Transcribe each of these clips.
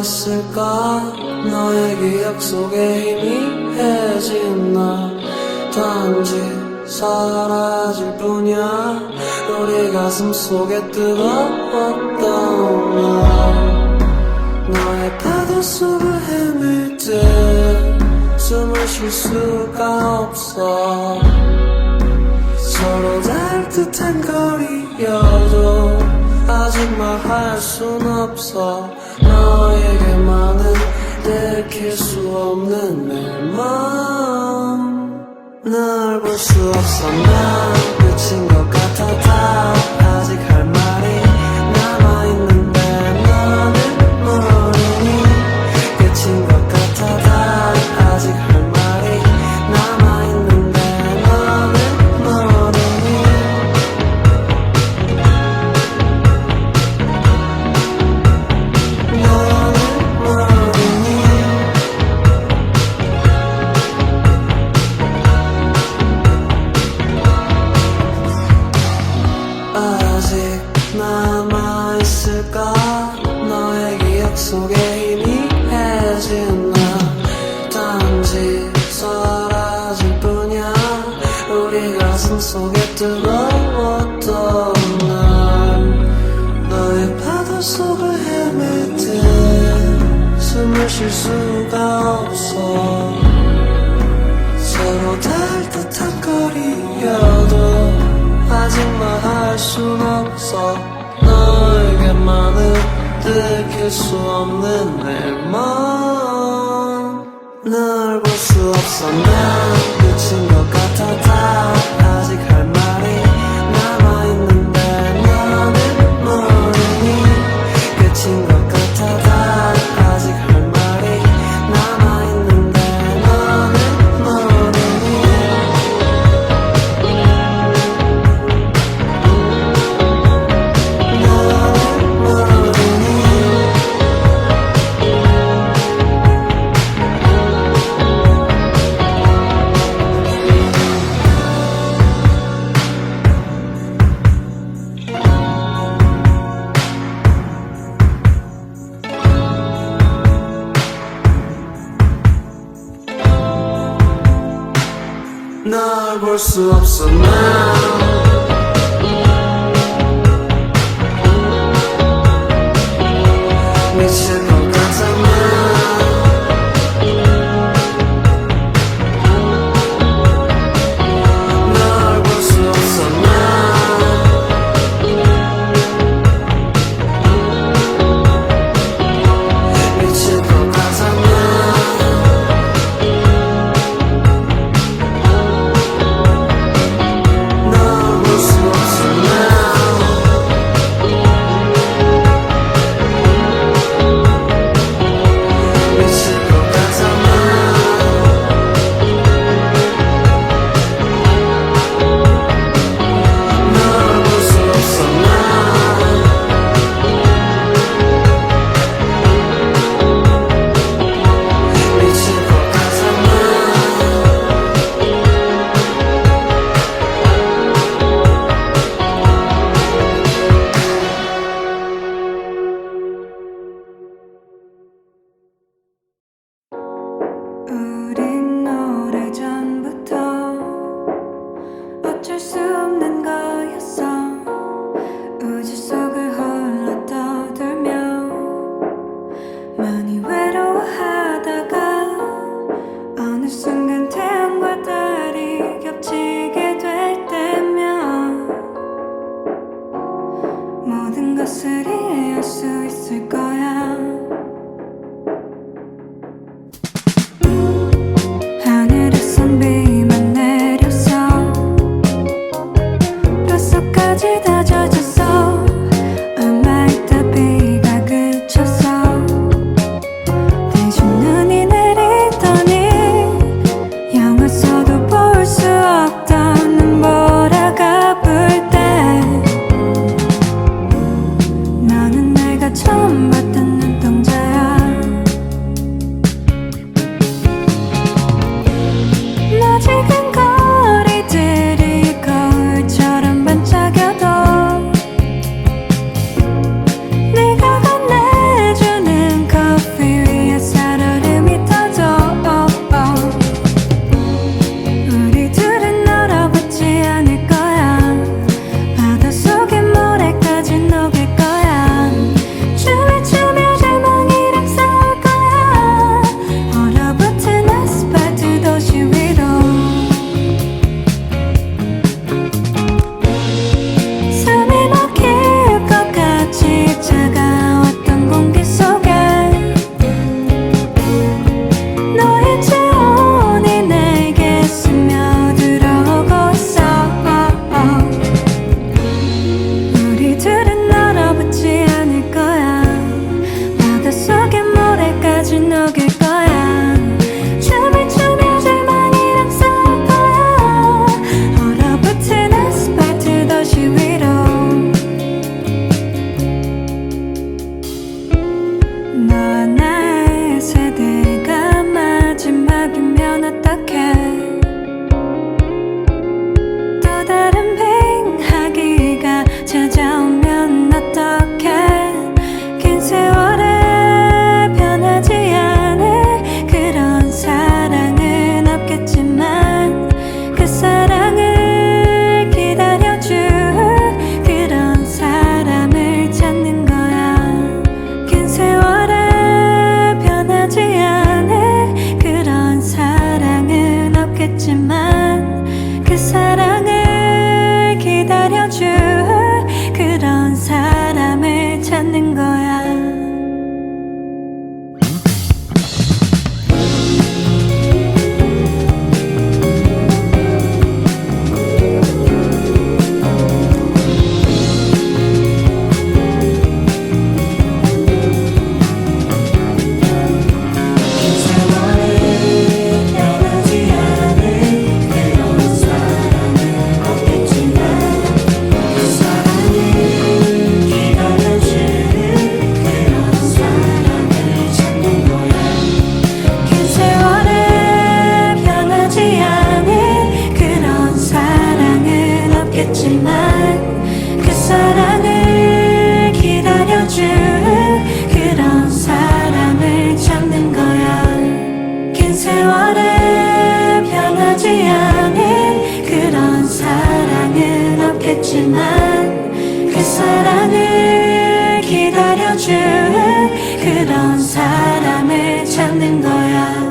남아있을까? 너의 기억 속에 희미해진 나 단지 사라질 뿐이야. 우리 가슴 속에 뜨거웠던 날 너의 파도 속을 헤맬 때 숨을 쉴 수가 없어. 서로 닿을 듯한 거리여도 아직 말할 순 없어. 너에게만은 들킬 수 없는 내 맘. 널 볼 수 없어. 난 끝인 것 같아. 다 아직 할 말이 남아있는데 너는 모르니 끝인 것 같아. 다 아직 할 말이 남아있는데 너는 모르니. 너는 모르니. 아직 남아있을까? 너의 기억 속에 희미해진 나 단지 사라질 뿐이야. 우리 가슴 속에 뜨거웠던 날 너의 파도 속을 헤맬 때 숨을 쉴 수가 없어. 서로 닿을 듯한 거리여도 아직 말할 순 없어. 너에게만은 들킬 수 없는 내 맘. 널 볼 수 없어. 난 끝인 것 같아. 다 아직 할 말이 남아있는데 너는 모르니 끝인 것 같아. 다 아직 할 말이 남아있는데 너는 모르니. 널 볼 수 없어. 난 미칠 것 같아. 널 볼 수 없어. 난 미칠 것 같아. 널 볼 수 없어. 미칠 것 같아. 널 볼 수 없어. 미칠 것 같아. 우린 오래전부터 어쩔 수 없는 거였어. 우주 속을 홀로 떠돌며 많이 외로워하다가 어느 순간 태양과 달이 겹치게 될 때면 모든 것을 이해할 수 있을 거야. 하늘에선 비만 내려서 뼛속까지 다 젖었어. 얼마 있다 비가 그쳐서 대신 눈이 내리더니 영화 속도 볼 수 없던 눈보라가 불 때 너는 내가 처음 봤던 눈동자야. 낯익은 거리들이 거울처럼 반짝여도 네가 건네주는 커피 없겠지만 그 사랑을 기다려줄 그런 사람을 찾는 거야. 긴 세월에 변하지 않은 그런 사랑은 없겠지만 그 사랑을 기다려줄 그런 사람을 찾는 거야.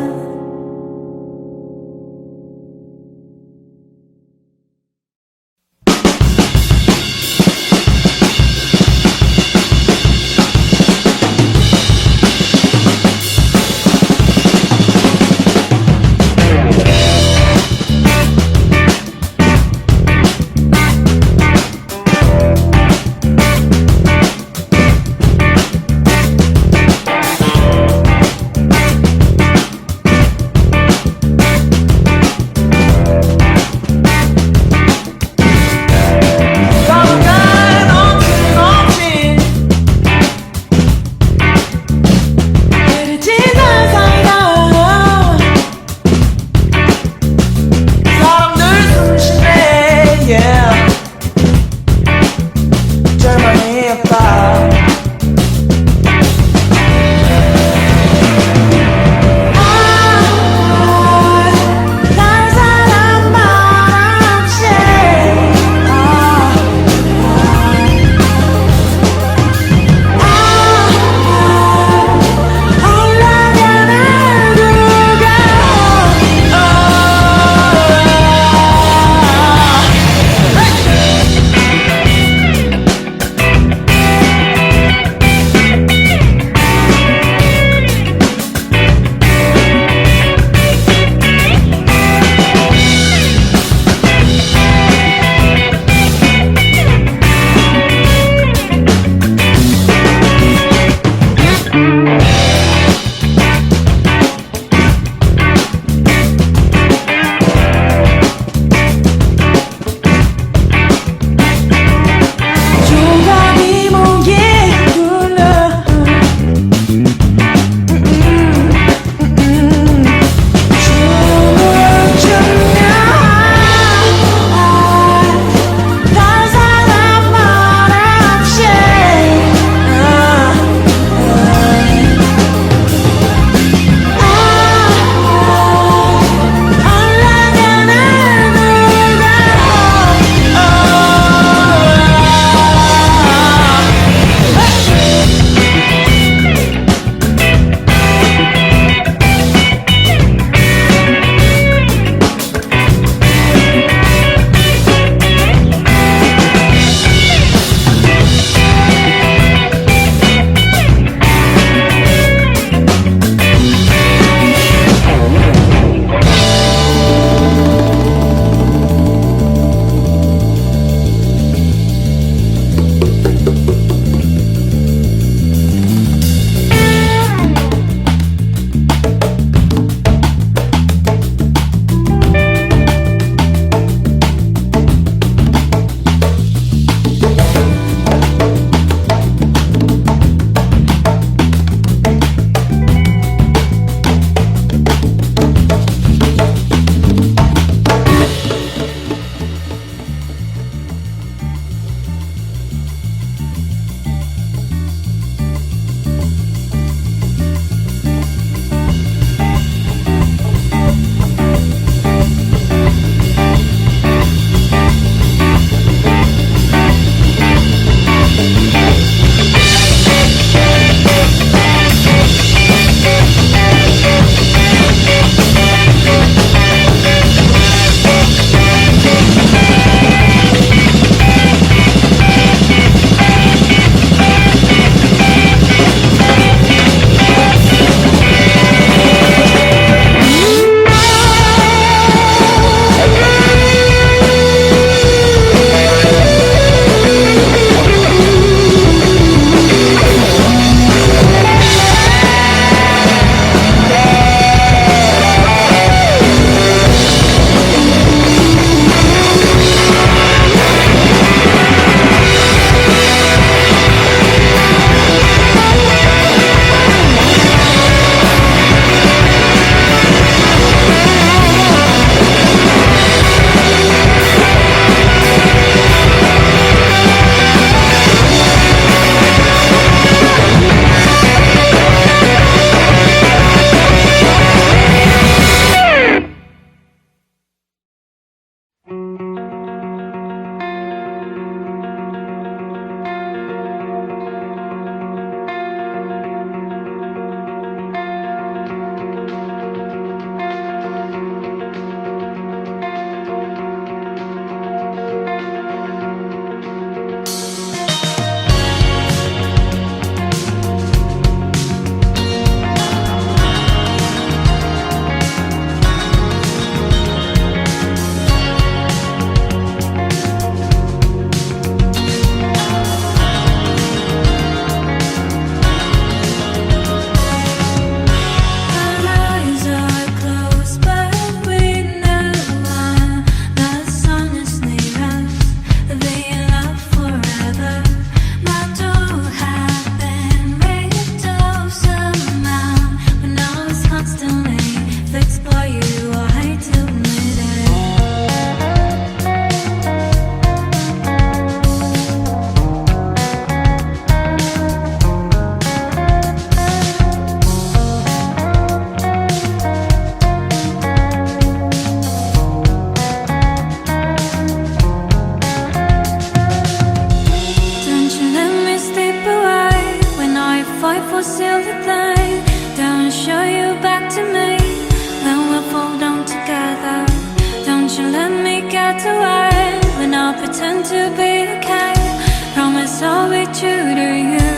be true to you.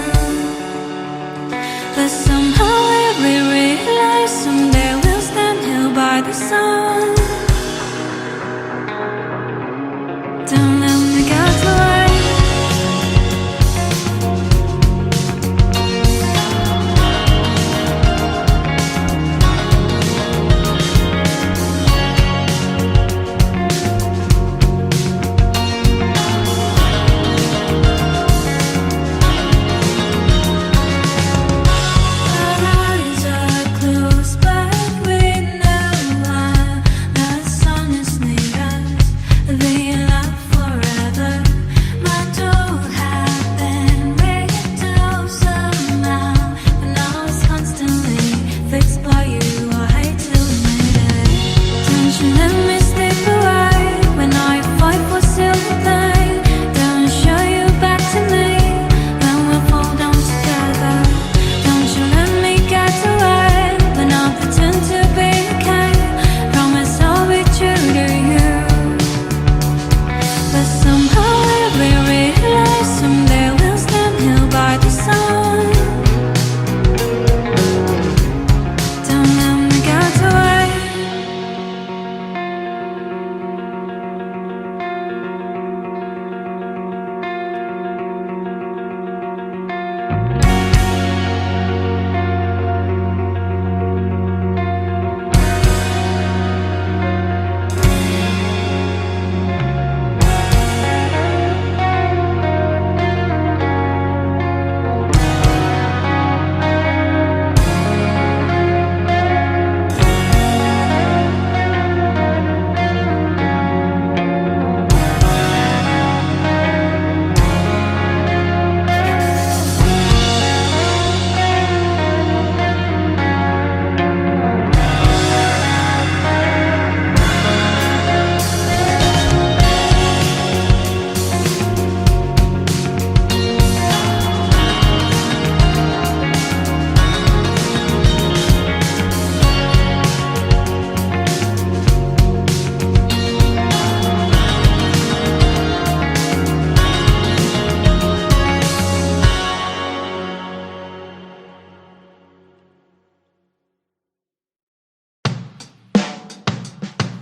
But somehow we realize someday we'll stand here by the sun. Don't let me get away. Our eyes are closed, but we know the sun is near us. The love forever. My door had been rigged somehow, but now it's constantly fixed by you. I hate to admit it. Don't you let me slip away when I fight for silver play. Don't show you back to me when we fall down together. Don't you let me get away when I pretend to be okay. Promise I'll be true to you. But somehow we realize someday we'll stand here by the sun. Don't let me get away.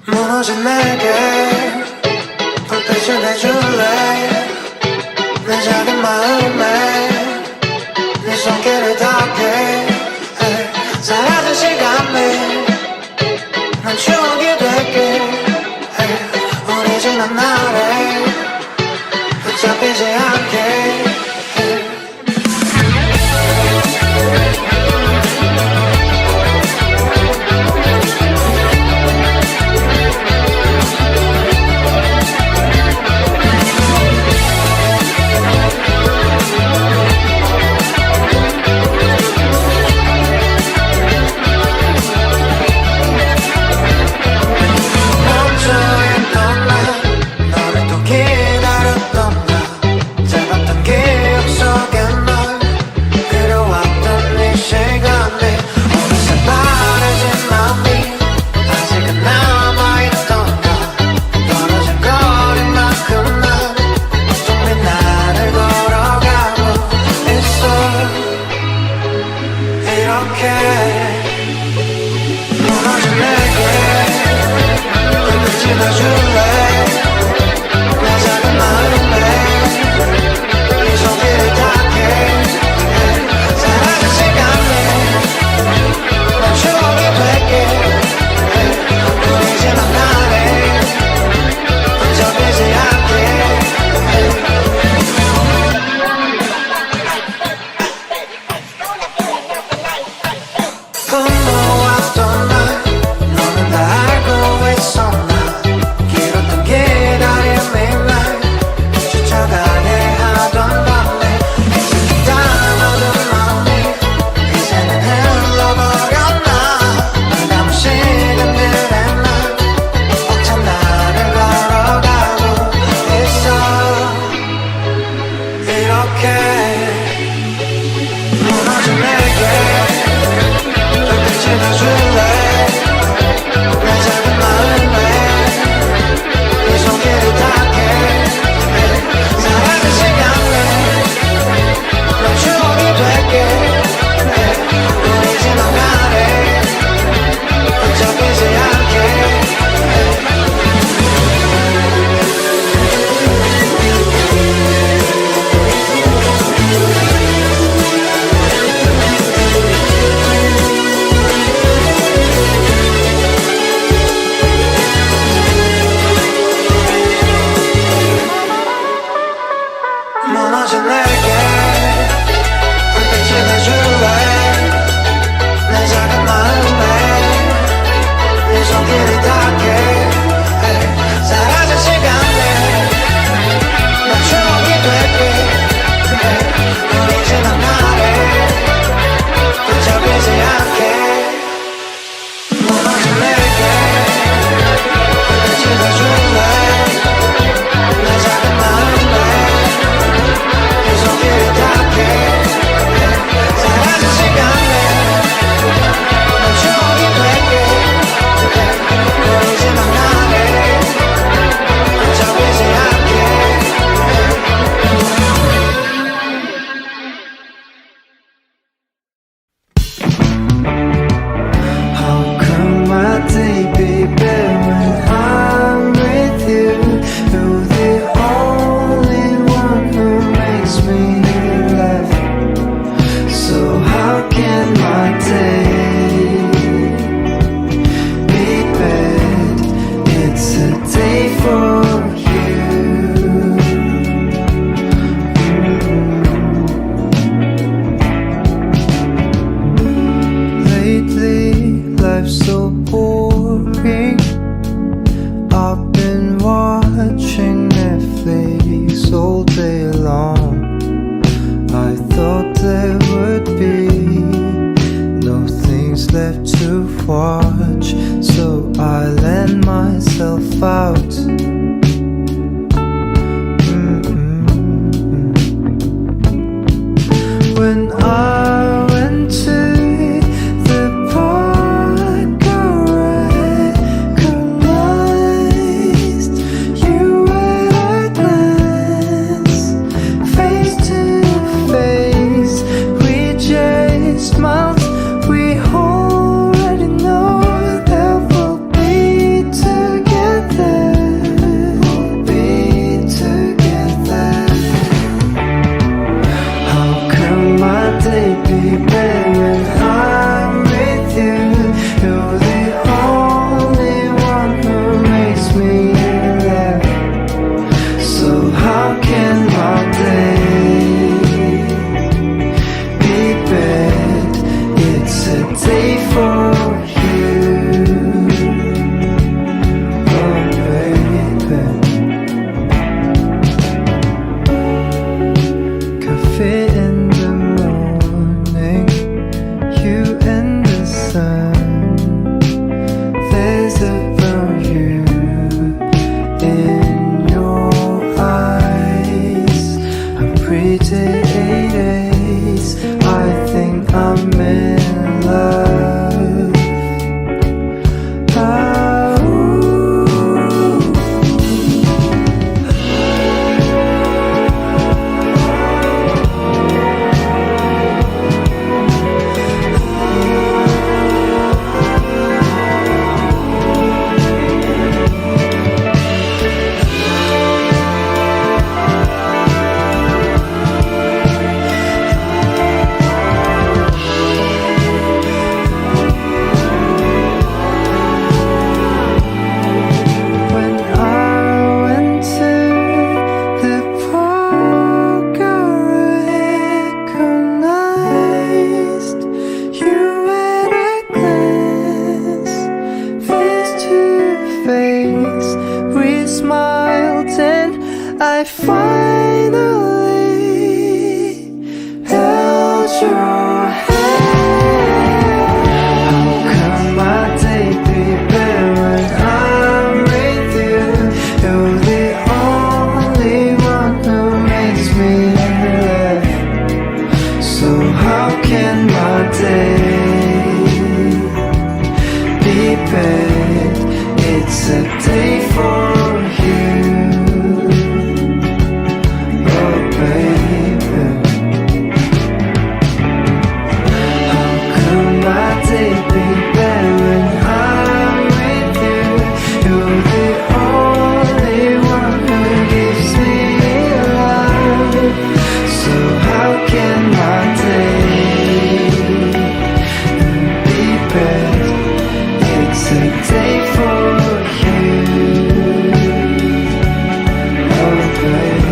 무너진 내게 불빛을 내줄래. 내 작은 마음에 네 손길을 닿게. 사라진 시간에 난 추억이 될게. 우리 지난 날에 붙잡히지 않게. 멈춰있던 난 I finally held your hand. How come my day be better when I'm with you? You're the only one who makes me laugh. So how can my day be bad? It's a day for you. Oh baby, how come my day be better when I'm with you? You're the only one who gives me life. So how can my day be bad? It's a day for you. Oh baby.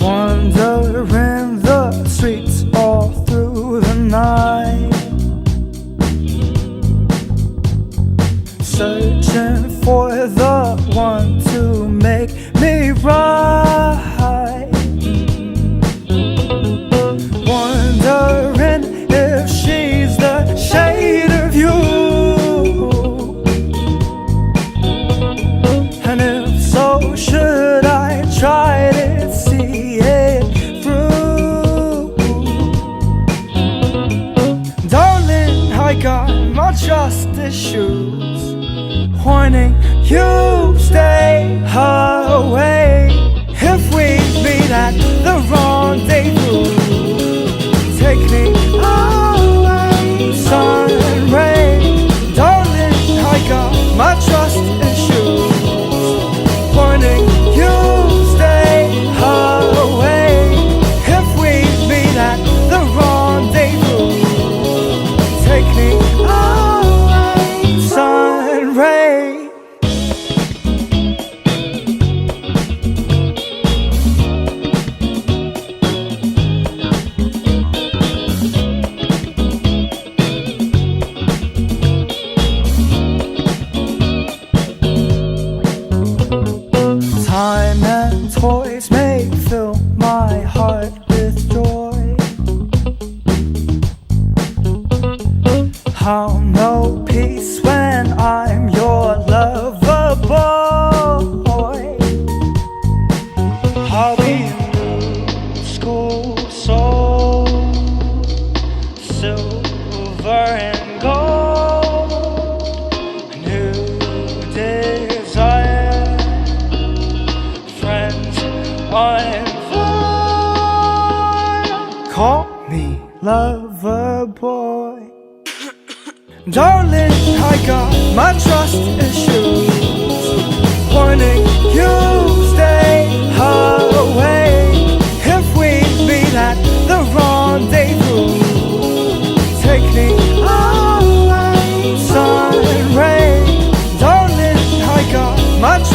Wandering the streets all through the night, searching for the one to make me right. Wondering if she's the shade of you, and if so, should I try to see it through? Darling, I got my trust issues, warning you stay away. If we meet at the rendezvous, take me away, sun and rain. Darling, I got my trust issues, warning you stay away. If we meet at the rendezvous, take me away, sun and rain. Time and toys may fill my heart with joy. I'll know peace when I'm your lover boy. I'll be new school soul, silver and gold, new desire, friends uninvolved. Call me lover boy. Darling, I got my trust issues, warning you stay away. If we meet at the rendezvous, take me away, sun and rain. Darling, I got my trust